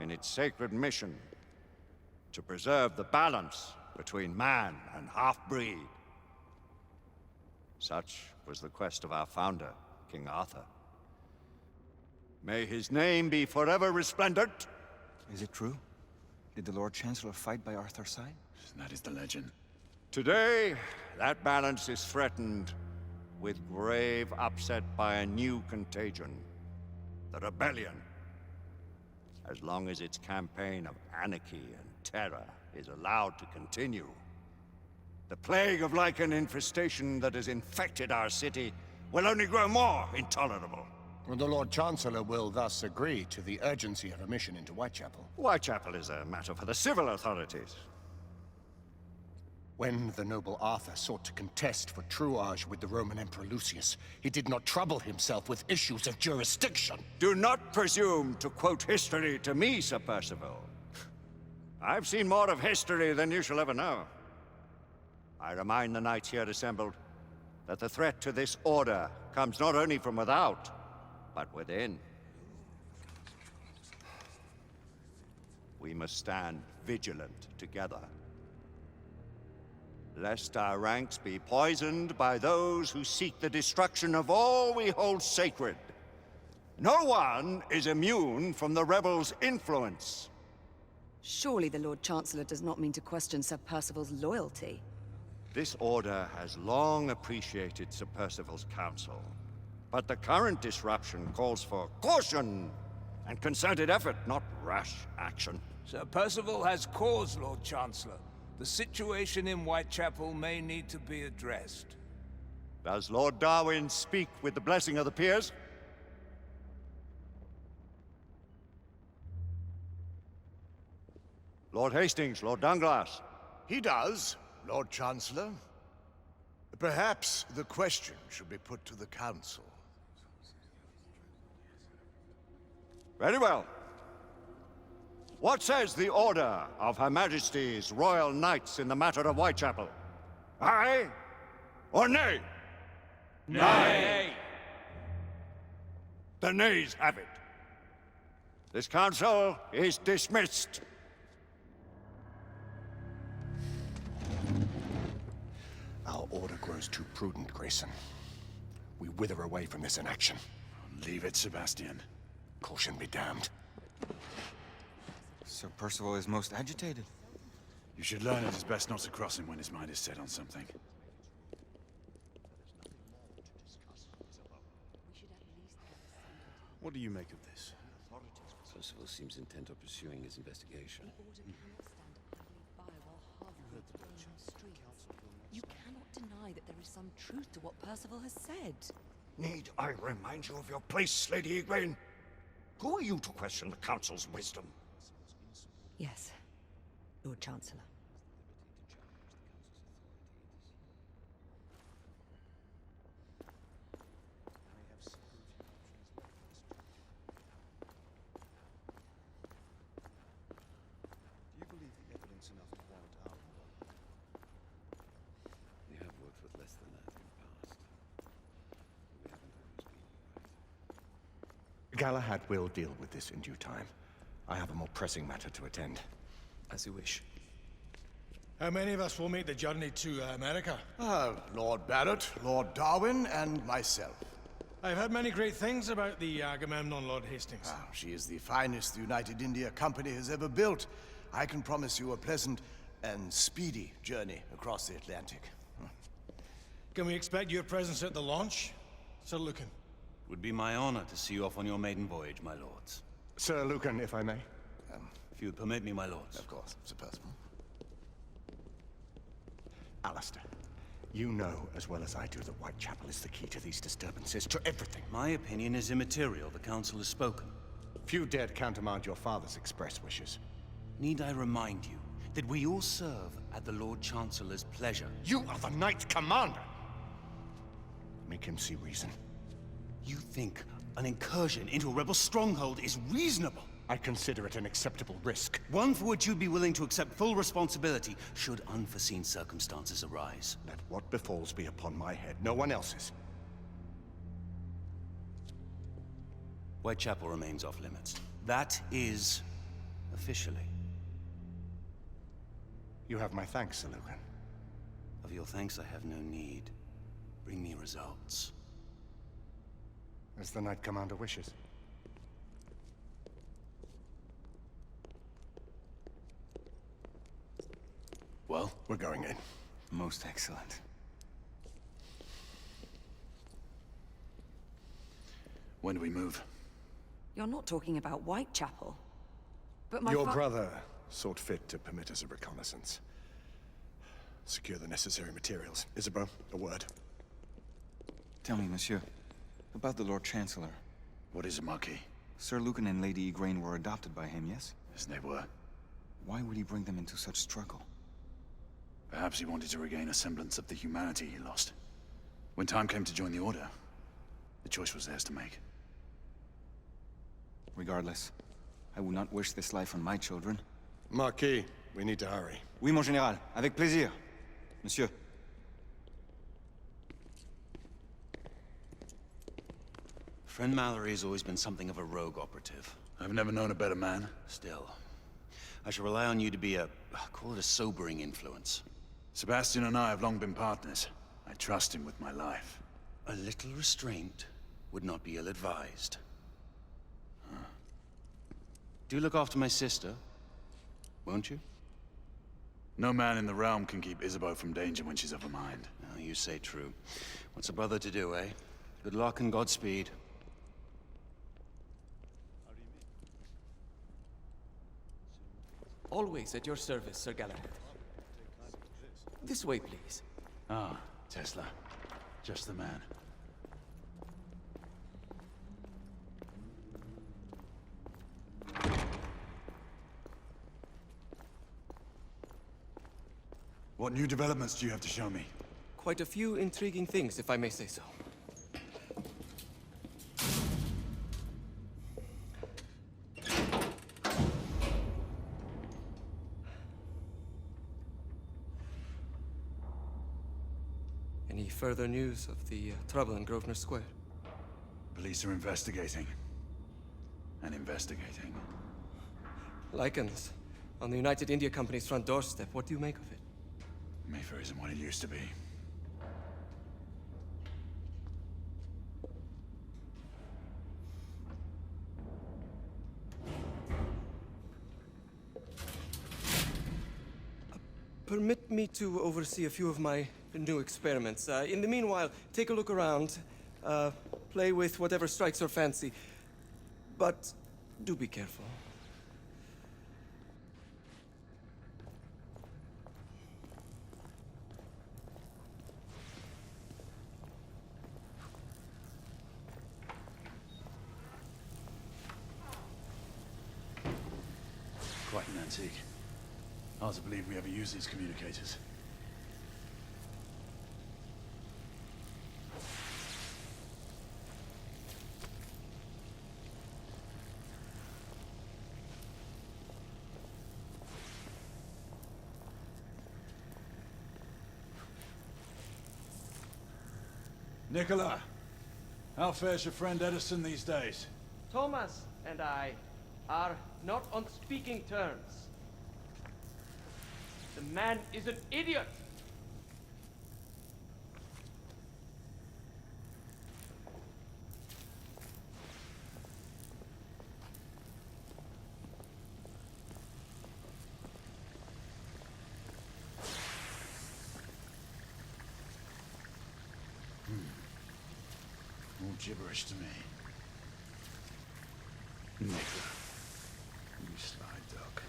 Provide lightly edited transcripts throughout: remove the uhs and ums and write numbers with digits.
in its sacred mission to preserve the balance between man and half-breed. Such was the quest of our founder, King Arthur. May his name be forever resplendent. Is it true? Did the Lord Chancellor fight by Arthur's side? That is the legend. Today, that balance is threatened with grave upset by a new contagion, the rebellion. As long as its campaign of anarchy and terror is allowed to continue, the plague of lichen infestation that has infected our city will only grow more intolerable. Well, the Lord Chancellor will thus agree to the urgency of a mission into Whitechapel. Whitechapel is a matter for the civil authorities. When the noble Arthur sought to contest for truage with the Roman Emperor Lucius, he did not trouble himself with issues of jurisdiction. Do not presume to quote history to me, Sir Percival. I've seen more of history than you shall ever know. I remind the knights here assembled that the threat to this order comes not only from without, but within. We must stand vigilant together, lest our ranks be poisoned by those who seek the destruction of all we hold sacred. No one is immune from the rebels' influence. Surely the Lord Chancellor does not mean to question Sir Percival's loyalty. This order has long appreciated Sir Percival's counsel, but the current disruption calls for caution and concerted effort, not rash action. Sir Percival has cause, Lord Chancellor. The situation in Whitechapel may need to be addressed. Does Lord Darwin speak with the blessing of the peers? Lord Hastings, Lord Dunglass. He does, Lord Chancellor. Perhaps the question should be put to the Council. Very well. What says the Order of Her Majesty's Royal Knights in the matter of Whitechapel? Aye or nay? Nay! The nays have it. This council is dismissed. Our order grows too prudent, Grayson. We wither away from this inaction. Leave it, Sebastian. Caution be damned. Sir Percival is most agitated. You should learn it is best not to cross him when his mind is set on something. What do you make of this? Percival seems intent on pursuing his investigation. You cannot deny that there is some truth to what Percival has said. Need I remind you of your place, Lady Egwene? Who are you to question the Council's wisdom? Yes, Lord Chancellor. Do you believe the evidence enough to warrant our involvement? We have worked with less than that in the past. We haven't always been right. Galahad will deal with this in due time. I have a more pressing matter to attend. As you wish. How many of us will make the journey to America? Lord Barrett, Lord Darwin, and myself. I've heard many great things about the Agamemnon, Lord Hastings. She is the finest the United India Company has ever built. I can promise you a pleasant and speedy journey across the Atlantic. Can we expect your presence at the launch, Sir Lucan? It would be my honor to see you off on your maiden voyage, my lords. Sir Lucan, if I may. If you would permit me, my lords. Of course, Sir Percival. Alistair, you know as well as I do that Whitechapel is the key to these disturbances, to everything. My opinion is immaterial. The council has spoken. Few dared countermand your father's express wishes. Need I remind you that we all serve at the Lord Chancellor's pleasure? You are the Knight Commander! Make him see reason. You think an incursion into a rebel stronghold is reasonable? I consider it an acceptable risk. One for which you'd be willing to accept full responsibility should unforeseen circumstances arise. Let what befalls be upon my head, no one else's. Whitechapel remains off limits. That is Officially. You have my thanks, Sir Lucan. Of your thanks I have no need. Bring me results. As the Knight Commander wishes. Well? We're going in. Most excellent. When do we move? You're not talking about Whitechapel. But my Your brother sought fit to permit us a reconnaissance. Secure the necessary materials. Isabeau, a word. Tell me, monsieur, about the Lord Chancellor. What is it, Marquis? Sir Lucan and Lady Igraine were adopted by him, yes? Yes, they were. Why would he bring them into such struggle? Perhaps he wanted to regain a semblance of the humanity he lost. When time came to join the Order, the choice was theirs to make. Regardless, I would not wish this life on my children. Marquis, we need to hurry. Oui, mon général. Avec plaisir. Monsieur. Friend Mallory has always been something of a rogue operative. I've never known a better man. Still, I shall rely on you to be call it a sobering influence. Sebastian and I have long been partners. I trust him with my life. A little restraint would not be ill-advised. Do look after my sister, won't you? No man in the realm can keep Isabeau from danger when she's of a mind. Oh, you say true. What's a brother to do, eh? Good luck and Godspeed. Always at your service, Sir Galahad. This way, please. Ah, Tesla. Just the man. What new developments do you have to show me? Quite a few intriguing things, if I may say so. Any further news of the trouble in Grosvenor Square? Police are investigating. And investigating. Lycans, on the United India Company's front doorstep. What do you make of it? Mayfair isn't what it used to be. Permit me to oversee a few of my new experiments. In the meanwhile, take a look around. Play with whatever strikes your fancy. But do be careful. Quite an antique. Hard to believe we ever use these communicators. Nicola, how fares your friend Edison these days? Thomas and I are not on speaking terms. The man is an idiot! All gibberish to me. Nicola, you sly dog.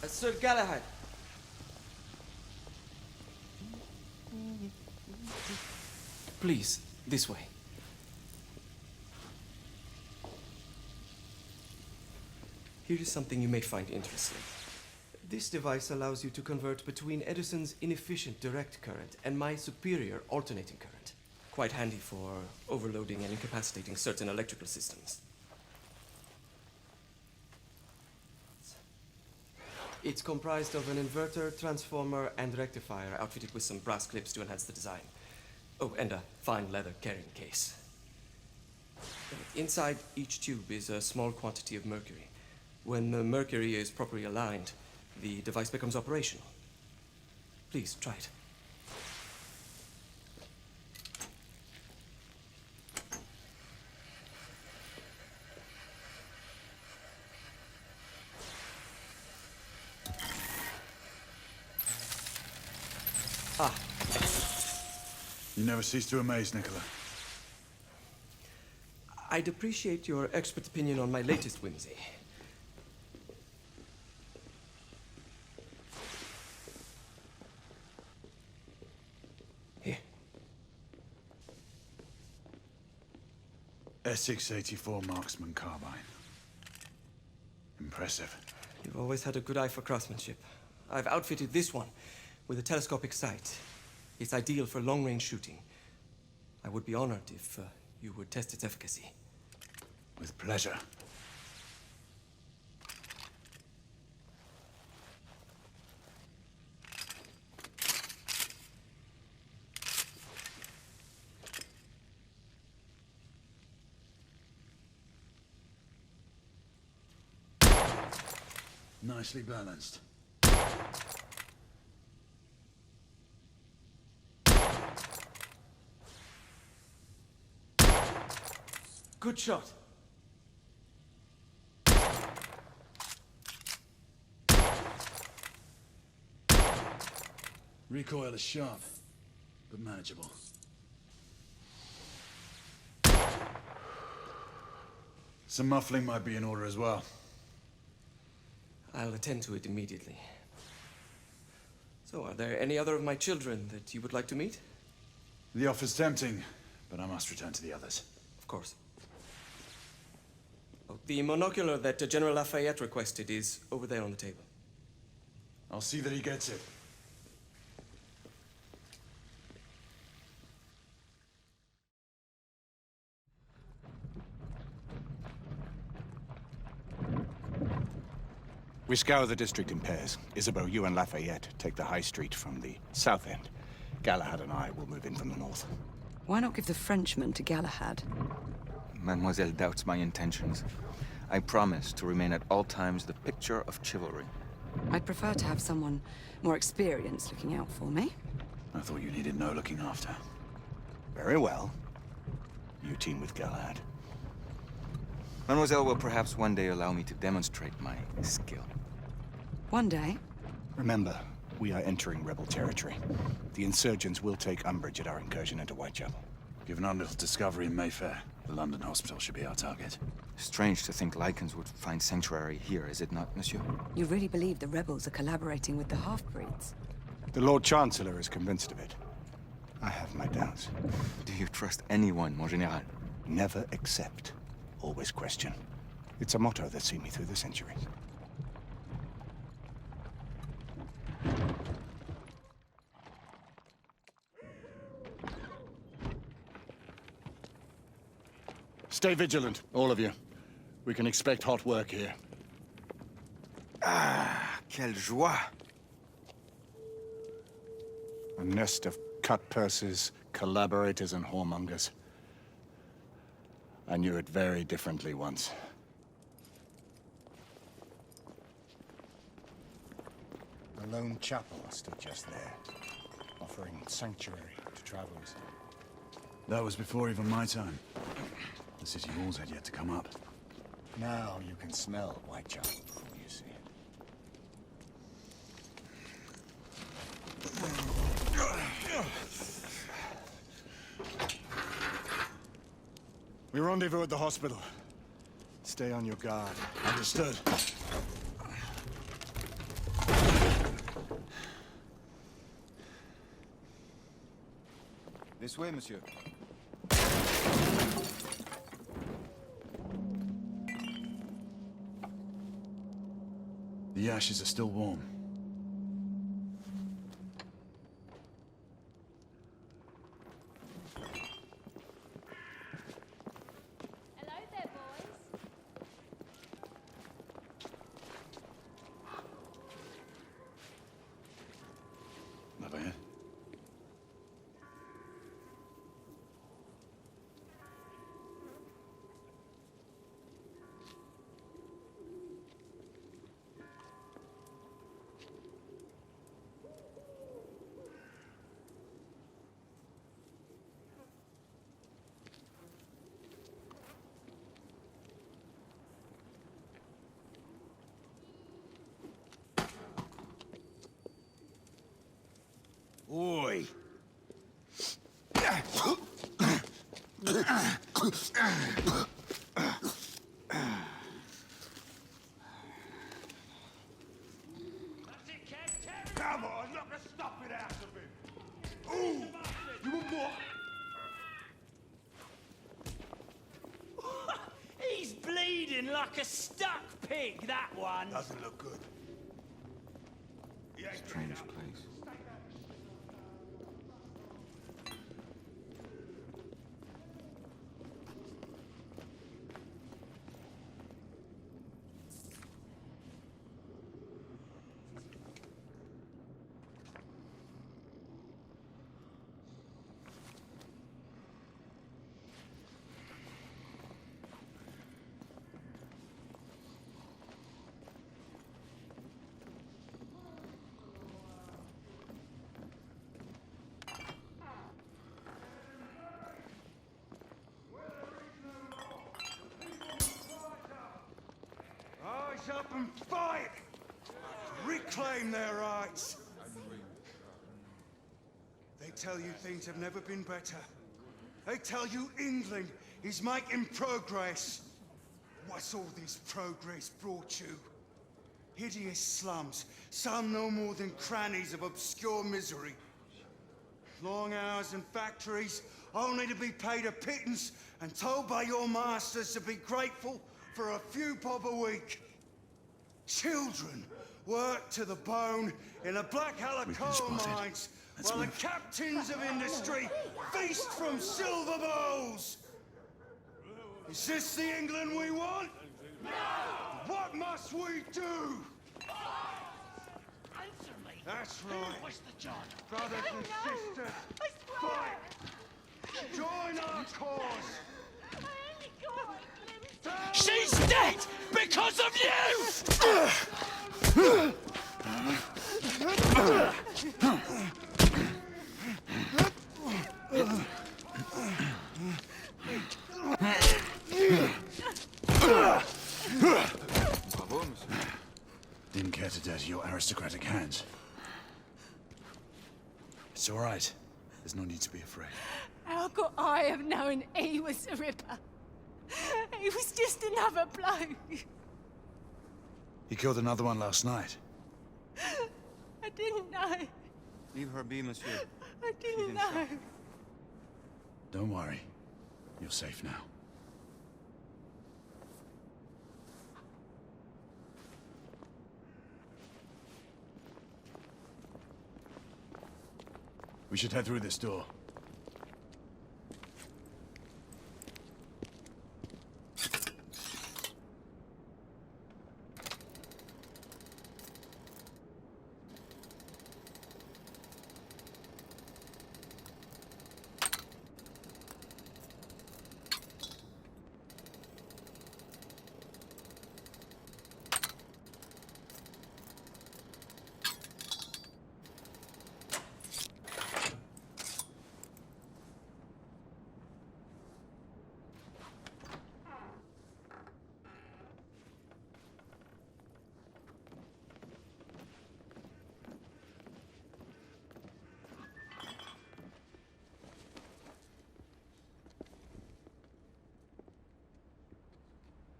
Sir Galahad. Please, this way. Here is something you may find interesting. This device allows you to convert between Edison's inefficient direct current and my superior alternating current. quite handy for overloading and incapacitating certain electrical systems. It's comprised of an inverter, transformer, and rectifier outfitted with some brass clips to enhance the design. Oh, and a fine leather carrying case. Inside each tube is a small quantity of mercury. When the mercury is properly aligned, the device becomes operational. Please, try it. Ah. You never cease to amaze, Nicola. I'd appreciate your expert opinion on my latest whimsy. Here. S684 Marksman Carbine. Impressive. You've always had a good eye for craftsmanship. I've outfitted this one with a telescopic sight. It's ideal for long-range shooting. I would be honored if you would test its efficacy. With pleasure. Nicely balanced. Good shot. Recoil is sharp, but manageable. Some muffling might be in order as well. I'll attend to it immediately. So, are there any other of my children that you would like to meet? The offer's tempting, but I must return to the others. Of course. Oh, the monocular that General Lafayette requested is over there on the table. I'll see that he gets it. We scour the district in pairs. Isabeau, you and Lafayette take the high street from the south end. Galahad and I will move in from the north. Why not give the Frenchman to Galahad? Mademoiselle doubts my intentions. I promise to remain at all times the picture of chivalry. I'd prefer to have someone more experienced looking out for me. I thought you needed no looking after. Very well. You team with Galahad. Mademoiselle will perhaps one day allow me to demonstrate my skill. One day. Remember, we are entering rebel territory. The insurgents will take umbrage at our incursion into Whitechapel. Given our little discovery in Mayfair, the London hospital should be our target. Strange to think Lycans would find sanctuary here, is it not, monsieur? You really believe the rebels are collaborating with the half-breeds? The Lord Chancellor is convinced of it. I have my doubts. Do you trust anyone, mon général? Never accept. Always question. It's a motto that's seen me through the centuries. Stay vigilant, all of you. We can expect hot work here. Ah, quelle joie! A nest of cut-purses, collaborators, and whoremongers. I knew it very differently once. A lone chapel stood just there, offering sanctuary to travelers. That was before even my time. The city walls had yet to come up. Now you can smell Whitechapel before you see it. We rendezvous at the hospital. Stay on your guard. Understood. This way, monsieur. The ashes are still warm. Come on, knock the stuffing out of him! Ooh! You want more? He's bleeding like a stuck pig, that one. Doesn't look good. Strange place. Rise up and fight! Reclaim their rights! They tell you things have never been better. They tell you England is making progress. What's all this progress brought you? Hideous slums, some no more than crannies of obscure misery. Long hours in factories, only to be paid a pittance and told by your masters to be grateful for a few bob a week. Children work to the bone in the Black coal mines, while the captains of industry feast from silver bowls. Is this the England we want? No! What must we do? Answer me. That's right. What's the charge? Brothers and sisters, fight! Join our cause! She's dead because of you! Didn't care to dirty your aristocratic hands. It's all right. There's no need to be afraid. How could I have known he was the Ripper? He was just another bloke. He killed another one last night. I didn't know. Leave her be, monsieur. I didn't know. Don't worry. You're safe now. We should head through this door.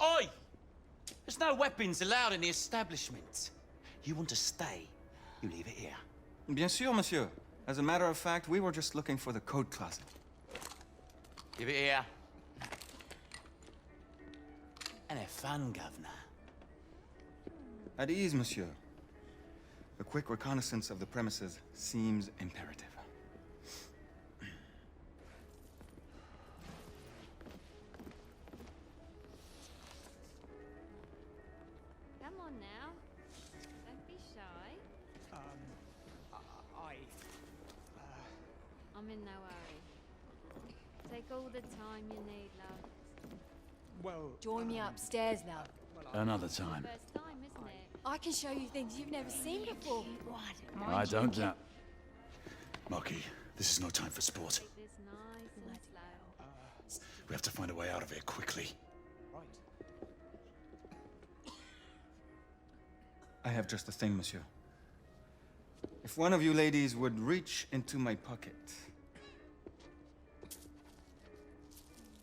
Oi! There's no weapons allowed in the establishment. You want to stay, you leave it here. Bien sûr, monsieur. As a matter of fact, we were just looking for the coat closet. Give it here. And have fun, Governor. At ease, monsieur. A quick reconnaissance of the premises seems imperative. Come on now. Don't be shy. I'm in no hurry. Take all the time you need, love. Well... Join me upstairs now. Another time. First time, isn't it? I can show you things you've never seen before. I don't doubt. Mocky, this is no time for sport. Take this nice and slow. We have to find a way out of here quickly. I have just the thing, monsieur. If one of you ladies would reach into my pocket.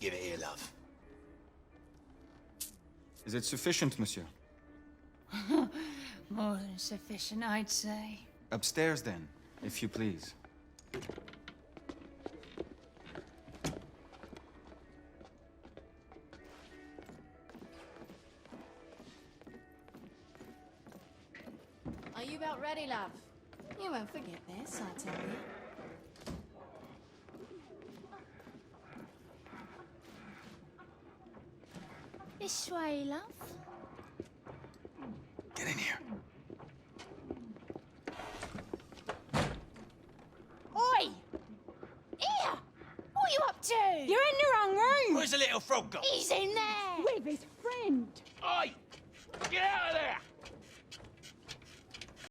Give it here, love. Is it sufficient, monsieur? More than sufficient, I'd say. Upstairs, then, if you please. Are you about ready, love? You won't forget this, I tell you. This way, love. Get in here. Oi! Here! What are you up to? You're in the wrong room! Where's the little frog gone? He's in there! With his friend! Oi! Get out of there!